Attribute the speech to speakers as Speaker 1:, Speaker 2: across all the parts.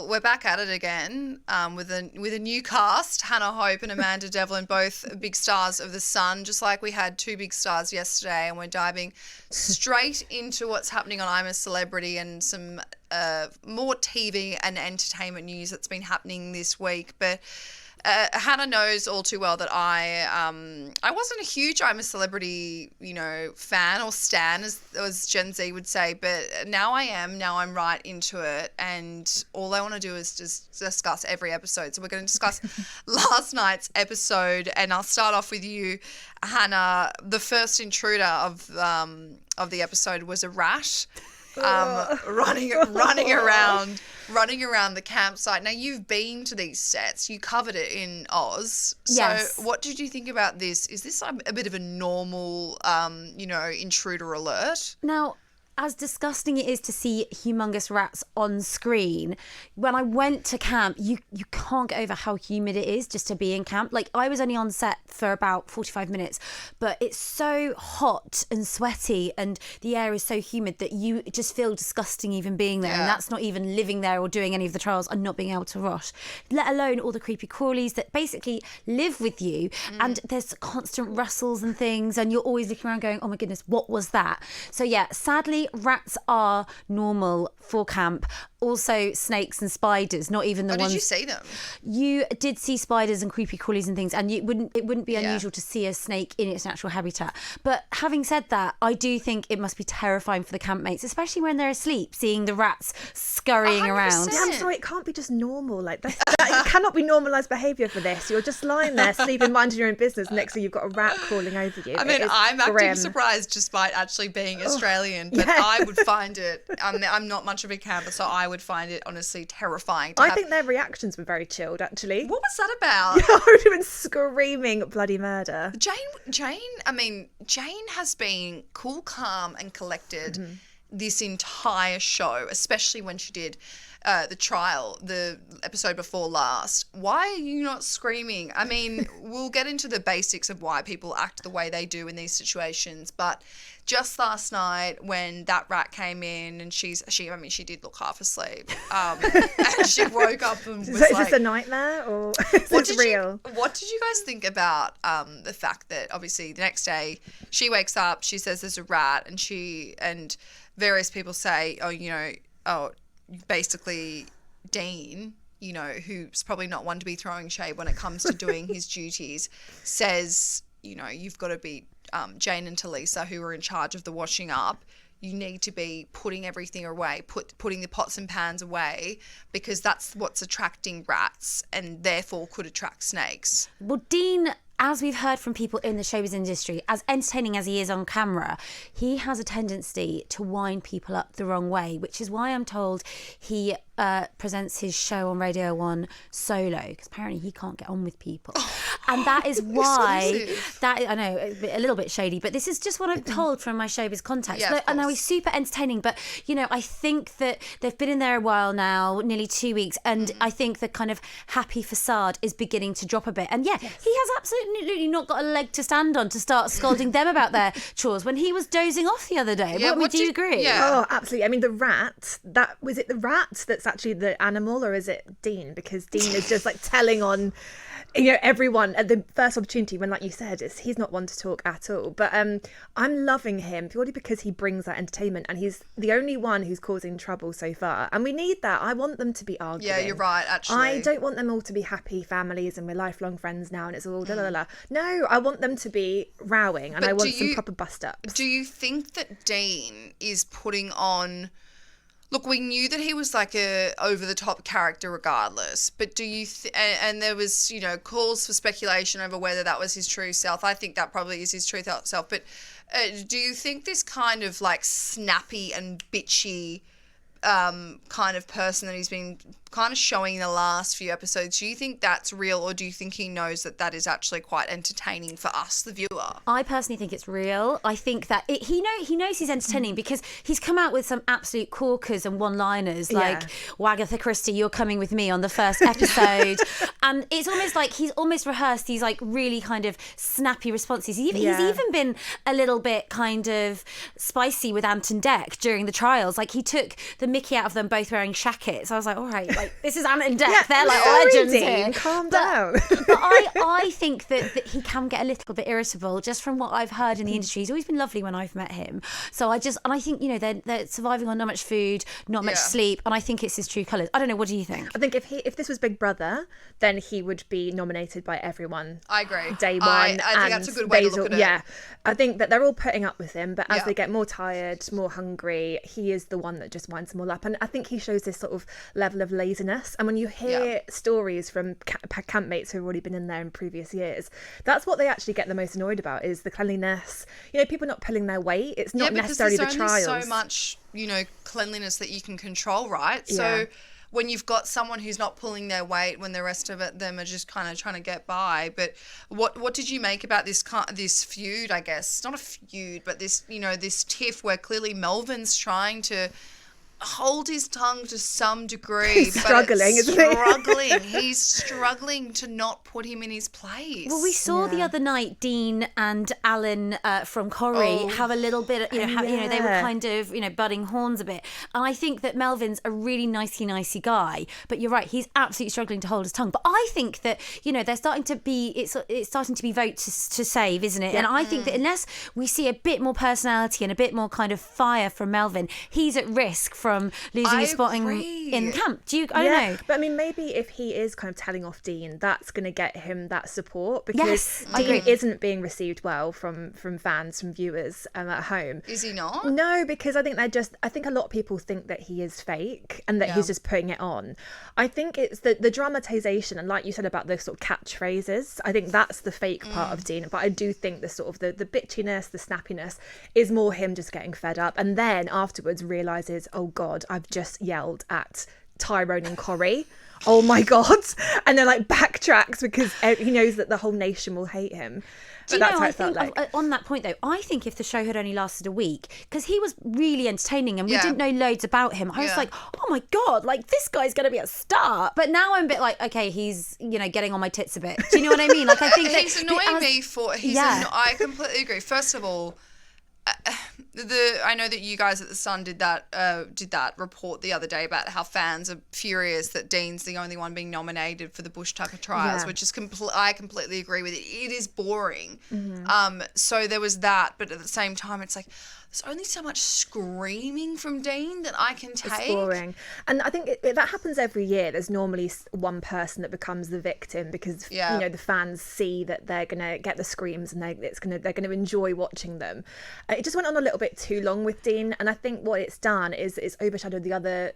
Speaker 1: we're back at it again with a new cast. Hannah Hope and Amanda Devlin, both big stars of The Sun, just like we had two big stars yesterday, and we're diving straight into what's happening on I'm a Celebrity and some more TV and entertainment news that's been happening this week. But Hannah knows all too well that I wasn't a huge I'm a Celebrity, fan or stan, as Gen Z would say, but now I am. Now I'm right into it, and all I want to do is just discuss every episode. So we're going to discuss last night's episode, and I'll start off with you, Hannah. The first intruder of the episode was a rat. Running around the campsite. Now, you've been to these sets. You covered it in Oz. So
Speaker 2: yes.
Speaker 1: What did you think about this? Is this a bit of a normal, intruder alert?
Speaker 2: Now, as disgusting it is to see humongous rats on screen, when I went to camp, you can't get over how humid it is just to be in camp. Like, I was only on set for about 45 minutes, but it's so hot and sweaty and the air is so humid that you just feel disgusting even being there. Yeah. And that's not even living there or doing any of the trials and not being able to rush, let alone all the creepy crawlies that basically live with you. And there's constant rustles and things, and you're always looking around going, oh my goodness, what was that? So yeah, sadly, rats are normal for camp. Also snakes and spiders, not even the ones...
Speaker 1: Did you see them?
Speaker 2: You did see spiders and creepy crawlies and things, and it wouldn't be unusual to see a snake in its natural habitat. But having said that, I do think it must be terrifying for the campmates, especially when they're asleep, seeing the rats scurrying
Speaker 1: 100%.
Speaker 2: around.
Speaker 3: Yeah, I'm sorry, it can't be just normal. Like that cannot be normalised behaviour for this. You're just lying there, sleeping, minding your own business. Next thing you've got a rat crawling over you.
Speaker 1: I mean, I'm acting surprised despite actually being Australian, but I would find it... I'm not much of a camper, so I would find it honestly terrifying.
Speaker 3: I think their reactions were very chilled, actually.
Speaker 1: What was that about?
Speaker 3: I would have been screaming bloody murder.
Speaker 1: Jane has been cool, calm and collected this entire show, especially when she did the trial, the episode before last. Why are you not screaming? I mean, we'll get into the basics of why people act the way they do in these situations, but just last night when that rat came in and she did look half asleep, and she woke up and was
Speaker 3: is this a nightmare or is this real?
Speaker 1: What did you guys think about the fact that obviously the next day she wakes up, she says there's a rat, and various people say, basically Dean, who's probably not one to be throwing shade when it comes to doing his duties, says, you've got to be Jane and Talisa, who are in charge of the washing up. You need to be putting everything away, putting the pots and pans away, because that's what's attracting rats and therefore could attract snakes.
Speaker 2: Well, Dean, as we've heard from people in the showbiz industry, as entertaining as he is on camera, he has a tendency to wind people up the wrong way, which is why I'm told he presents his show on Radio 1 solo, because apparently he can't get on with people. And that is why, I know, a little bit shady, but this is just what I'm told from my showbiz contacts.
Speaker 1: Yeah,
Speaker 2: I know he's super entertaining, but, I think that they've been in there a while now, nearly 2 weeks, and I think the kind of happy facade is beginning to drop a bit. And he has absolutely not got a leg to stand on to start scolding them about their chores when he was dozing off the other day.
Speaker 1: Yeah,
Speaker 2: do you agree?
Speaker 3: Yeah. Oh, absolutely. I mean, the rat, was it the rat that's actually the animal, or is it Dean? Because Dean is just like telling on everyone at the first opportunity when, like you said, he's not one to talk at all. But I'm loving him purely because he brings that entertainment, and he's the only one who's causing trouble so far. And we need that. I want them to be arguing.
Speaker 1: Yeah, you're right, actually.
Speaker 3: I don't want them all to be happy families and we're lifelong friends now and it's all la. No, I want them to be rowing, and I want some proper bust-ups.
Speaker 1: Do you think that Dean is putting on... Look, we knew that he was like a over-the-top character regardless, but do you... and there was, calls for speculation over whether that was his true self. I think that probably is his true self. But do you think this kind of like snappy and bitchy kind of person that he's been kind of showing in the last few episodes, do you think that's real, or do you think he knows that is actually quite entertaining for us, the viewer?
Speaker 2: I personally think it's real. I think that he knows he's entertaining because he's come out with some absolute corkers and one-liners like, Wagatha Christie, you're coming with me on the first episode. And it's almost like he's almost rehearsed these like really kind of snappy responses. He's even been a little bit kind of spicy with Ant and Dec during the trials. Like, he took the mickey out of them both wearing shackets. I was like, all right, like this is Ant and Dec.
Speaker 3: Yeah,
Speaker 2: They're like
Speaker 3: sorry,
Speaker 2: legends
Speaker 3: Dean,
Speaker 2: here.
Speaker 3: calm down.
Speaker 2: But I think that he can get a little bit irritable just from what I've heard in the industry. He's always been lovely when I've met him. So I think, you know, they're surviving on not much food, not much sleep, and I think it's his true colours. I don't know, what do you think?
Speaker 3: I think if this was Big Brother, then he would be nominated by everyone.
Speaker 1: I agree.
Speaker 3: Day one.
Speaker 1: I think that's a good way to look at it.
Speaker 3: Yeah. I think that they're all putting up with him, but as they get more tired, more hungry, he is the one that just winds them all up. And I think he shows this sort of level of laziness. And when you hear stories from campmates who have already been in there in previous years, that's what they actually get the most annoyed about, is the cleanliness. You know, people not pulling their weight. It's not necessarily the trials.
Speaker 1: There's so much, you know, cleanliness that you can control, right? So when you've got someone who's not pulling their weight, when the rest of them are just kind of trying to get by. But what did you make about this feud, I guess? It's not a feud, but this, you know, this tiff where clearly Melvin's trying to hold his tongue to some degree.
Speaker 3: He's struggling, isn't he?
Speaker 1: Struggling. He's struggling to not put him in his place.
Speaker 2: Well, we saw the other night Dean and Alan from Corrie have a little bit, you know, they were kind of, you know, butting horns a bit. And I think that Melvin's a really nicey guy, but you're right, he's absolutely struggling to hold his tongue. But I think that, you know, it's starting to be votes to save, isn't it? Yeah. And I think that unless we see a bit more personality and a bit more kind of fire from Melvin, he's at risk from losing his spot in the camp. I don't know.
Speaker 3: But I mean, maybe if he is kind of telling off Dean, that's going to get him that support, because Dean isn't being received well from fans, from viewers at home.
Speaker 1: Is he not?
Speaker 3: No, because I think I think a lot of people think that he is fake and that he's just putting it on. I think it's the dramatization, and like you said about the sort of catchphrases, I think that's the fake part of Dean. But I do think the sort of the bitchiness, the snappiness is more him just getting fed up, and then afterwards realises, oh God, I've just yelled at Tyrone and Corrie. Oh my God. And then like backtracks because he knows that the whole nation will hate him. But that's how it felt like.
Speaker 2: On that point though, I think if the show had only lasted a week, because he was really entertaining and we didn't know loads about him, I was like, oh my God, like this guy's going to be a star. But now I'm a bit like, okay, he's, you know, getting on my tits a bit. Do you know what I mean? Like I think
Speaker 1: he's annoying me for, I completely agree. First of all, I know that you guys at The Sun did that report the other day about how fans are furious that Dean's the only one being nominated for the Bush Tucker trials, which is I completely agree with it. It is boring. So there was that, but at the same time, it's like there's only so much screaming from Dean that I can take.
Speaker 3: It's boring. And I think that happens every year. There's normally one person that becomes the victim because, you know, the fans see that they're going to get the screams and they're going to enjoy watching them. It just went on a little bit too long with Dean. And I think what it's done is it's overshadowed the other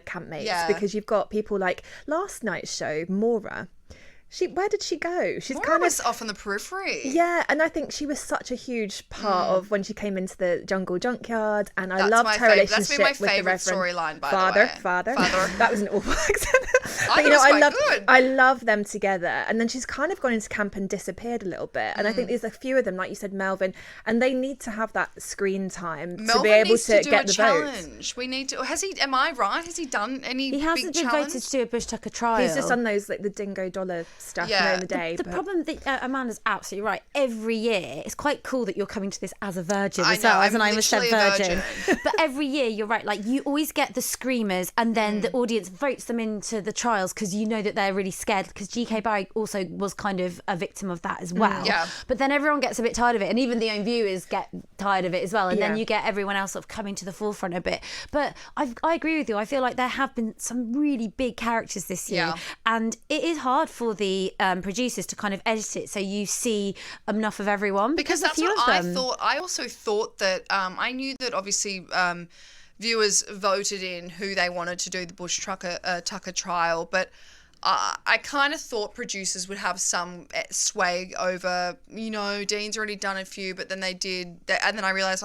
Speaker 3: campmates because you've got people like last night's show, Maura. Where did she go? She's kind of
Speaker 1: off on the periphery.
Speaker 3: Yeah, and I think she was such a huge part of when she came into the jungle junkyard, and I loved her relationship
Speaker 1: that's been my
Speaker 3: with the
Speaker 1: favourite
Speaker 3: Reverend
Speaker 1: storyline, by the way.
Speaker 3: Father. That was an awful accent.
Speaker 1: But you know,
Speaker 3: I love them together, and then she's kind of gone into camp and disappeared a little bit. And I think there's a few of them, like you said, Melvin, and they need to have that screen time to be able to get the votes.
Speaker 1: We need to. Am I right? Has he done any?
Speaker 2: He hasn't been voted to do a Bush Tucker trial.
Speaker 3: He's just done those like the dingo dollar stuff in the day.
Speaker 2: The problem that Amanda's absolutely right. Every year, it's quite cool that you're coming to this as a virgin as well, as an I was said virgin. But every year, you're right. Like you always get the screamers, and then the audience votes them into the trials because you know that they're really scared. Because GK Barry also was kind of a victim of that as well. But then everyone gets a bit tired of it, and even the own viewers get tired of it as well. And then you get everyone else sort of coming to the forefront a bit. But I agree with you. I feel like there have been some really big characters this year, and it is hard for the producers to kind of edit it so you see enough of everyone
Speaker 1: because that's what I thought. I also thought that I knew that obviously viewers voted in who they wanted to do the Bush Tucker trial, but I kind of thought producers would have some sway over, you know, Dean's already done a few, but then they did, and then I realised,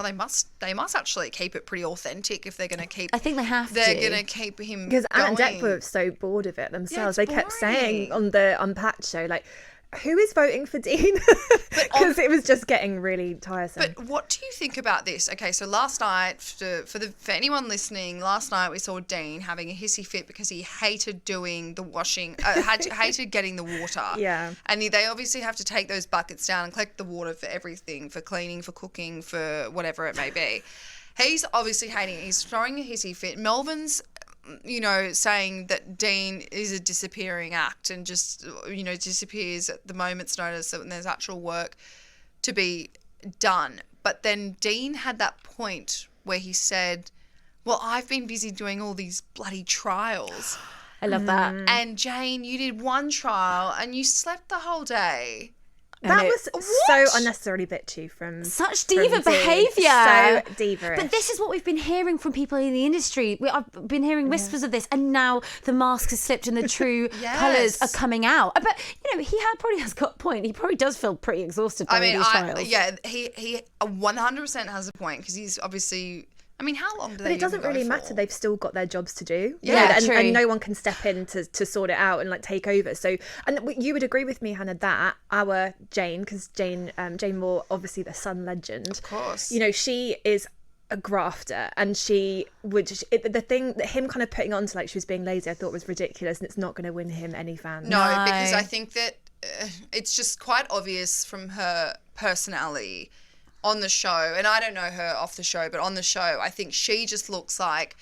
Speaker 1: they must actually keep it pretty authentic if they're going to keep.
Speaker 2: I think they have
Speaker 1: They're going to keep him
Speaker 3: because Ant and
Speaker 1: going.
Speaker 3: Dec were so bored of it themselves.
Speaker 1: Yeah,
Speaker 3: they kept saying on the Unpacked show, like, who is voting for Dean? Because it was just getting really tiresome.
Speaker 1: But what do you think about this? Okay, so last night, for anyone listening, last night we saw Dean having a hissy fit because he hated doing the washing, hated getting the water.
Speaker 3: Yeah.
Speaker 1: And they obviously have to take those buckets down and collect the water for everything, for cleaning, for cooking, for whatever it may be. he's obviously hating it. He's throwing a hissy fit. Melvin's, saying that Dean is a disappearing act and just, disappears at the moment's notice when there's actual work to be done. But then Dean had that point where he said, well, I've been busy doing all these bloody trials.
Speaker 2: I love that.
Speaker 1: And Jane, you did one trial and you slept the whole day.
Speaker 3: That was so unnecessarily bitchy from
Speaker 2: such diva
Speaker 3: Dean.
Speaker 2: behaviour.
Speaker 3: So diva-ish.
Speaker 2: But this is what we've been hearing from people in the industry. I've been hearing whispers of this, and now the mask has slipped and the true colours are coming out. But he probably has got a point. He probably does feel pretty exhausted by these trials.
Speaker 1: He 100% has a point because he's obviously. I mean, how long do they?
Speaker 3: But it doesn't really
Speaker 1: for?
Speaker 3: matter. They've still got their jobs to do.
Speaker 2: Yeah, true.
Speaker 3: And no one can step in to sort it out and like take over. So, and you would agree with me, Hannah, that our Jane, because Jane Moore, obviously the Sun legend,
Speaker 1: of course,
Speaker 3: she is a grafter, and she would the thing that him kind of putting on to like she was being lazy, I thought was ridiculous, and it's not going to win him any fans.
Speaker 1: No, because I think that it's just quite obvious from her personality on the show, and I don't know her off the show, but on the show, I think she just looks like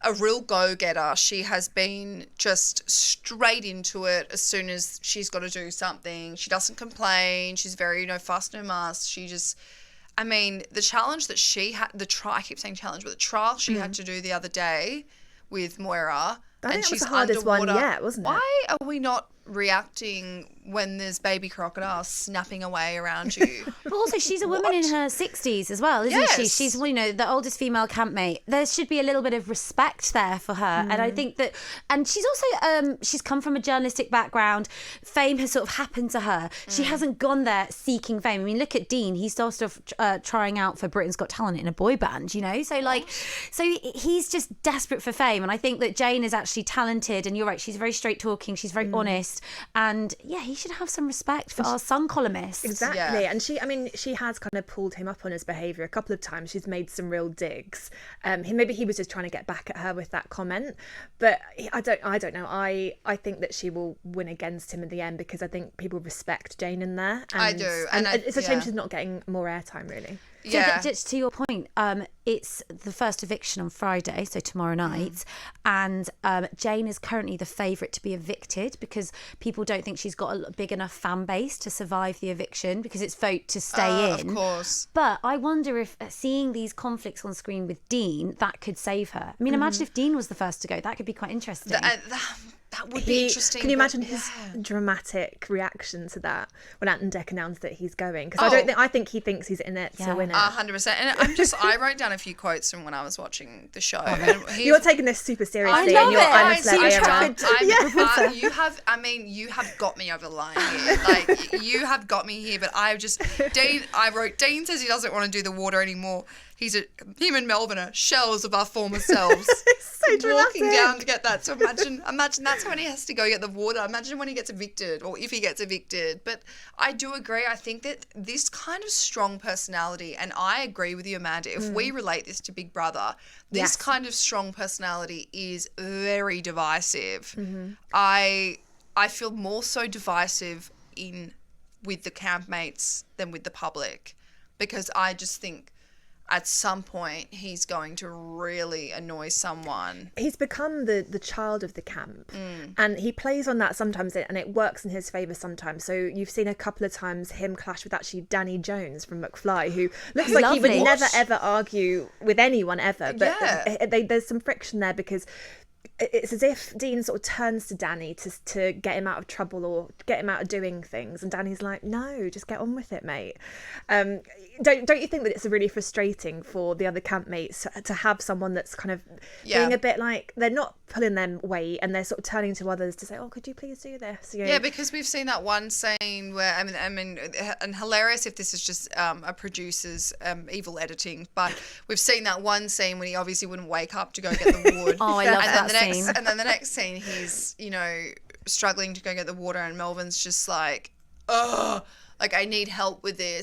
Speaker 1: a real go-getter. She has been just straight into it as soon as she's got to do something. She doesn't complain. She's very, fast no muss. She just, the challenge that she had, I keep saying challenge, but the trial she had to do the other day with Moira,
Speaker 3: I think
Speaker 1: and
Speaker 3: that was
Speaker 1: she's
Speaker 3: the hardest
Speaker 1: underwater.
Speaker 3: one yet, wasn't it?
Speaker 1: Why are we not reacting when there's baby crocodiles snapping away around you?
Speaker 2: But also, she's a woman in her 60s as well, isn't she?
Speaker 1: Yes.
Speaker 2: She's, the oldest female campmate. There should be a little bit of respect there for her. And I think that, and she's also, she's come from a journalistic background. Fame has sort of happened to her. She hasn't gone there seeking fame. I mean, look at Dean. He started off trying out for Britain's Got Talent in a boy band, So he's just desperate for fame. And I think that Jane is actually talented. And you're right, she's very straight talking. She's very honest. And he should have some respect for our Sun columnist.
Speaker 3: Exactly.
Speaker 1: Yeah.
Speaker 3: And she has kind of pulled him up on his behaviour a couple of times. She's made some real digs. Maybe he was just trying to get back at her with that comment. But I don't know. I think that she will win against him in the end because I think people respect Jane in there. And,
Speaker 1: I do.
Speaker 3: And it's a shame she's not getting more airtime, really.
Speaker 2: So just to your point, it's the first eviction on Friday, so tomorrow night, and Jane is currently the favourite to be evicted because people don't think she's got a big enough fan base to survive the eviction because it's vote to stay in.
Speaker 1: Of course.
Speaker 2: But I wonder if seeing these conflicts on screen with Dean, that could save her. I mean, imagine if Dean was the first to go. That could be quite interesting.
Speaker 1: That would be interesting.
Speaker 3: Can you imagine his dramatic reaction to that when Ant and Dec announced that he's going? Because I think he thinks he's in it to win it.
Speaker 1: 100%. And I wrote down a few quotes from when I was watching the show.
Speaker 3: You're taking this super seriously,
Speaker 2: I love
Speaker 3: and you're
Speaker 2: it.
Speaker 3: I'm a celebrity era.
Speaker 1: You have got me over the line here. Like you have got me here, but I wrote Dean says he doesn't want to do the water anymore. Him and Melvin are shells of our former selves.
Speaker 3: So dramatic.
Speaker 1: Walking down to get that. So imagine that's when he has to go get the water. Imagine when he gets evicted or if he gets evicted. But I do agree. I think that this kind of strong personality, and I agree with you, Amanda, if we relate this to Big Brother, this kind of strong personality is very divisive. I feel more so divisive with the campmates than with the public because I just think at some point he's going to really annoy someone.
Speaker 3: He's become the child of the camp and he plays on that sometimes and it works in his favour sometimes. So you've seen a couple of times him clash with actually Danny Jones from McFly, who looks like he would never ever argue with anyone ever. But there's some friction there because it's as if Dean sort of turns to Danny to get him out of trouble or get him out of doing things, and Danny's like, no, just get on with it, mate. Don't you think that it's really frustrating for the other campmates to have someone that's kind of being a bit like they're not pulling their weight and they're sort of turning to others to say, oh, could you please do this?
Speaker 1: Yeah, because we've seen that one scene where I mean, and hilarious if this is just a producer's evil editing, but we've seen that one scene when he obviously wouldn't wake up to go get the wood.
Speaker 2: Oh, I love that scene.
Speaker 1: And then the next scene, he's struggling to go get the water, and Melvin's just like, oh, like I need help with this.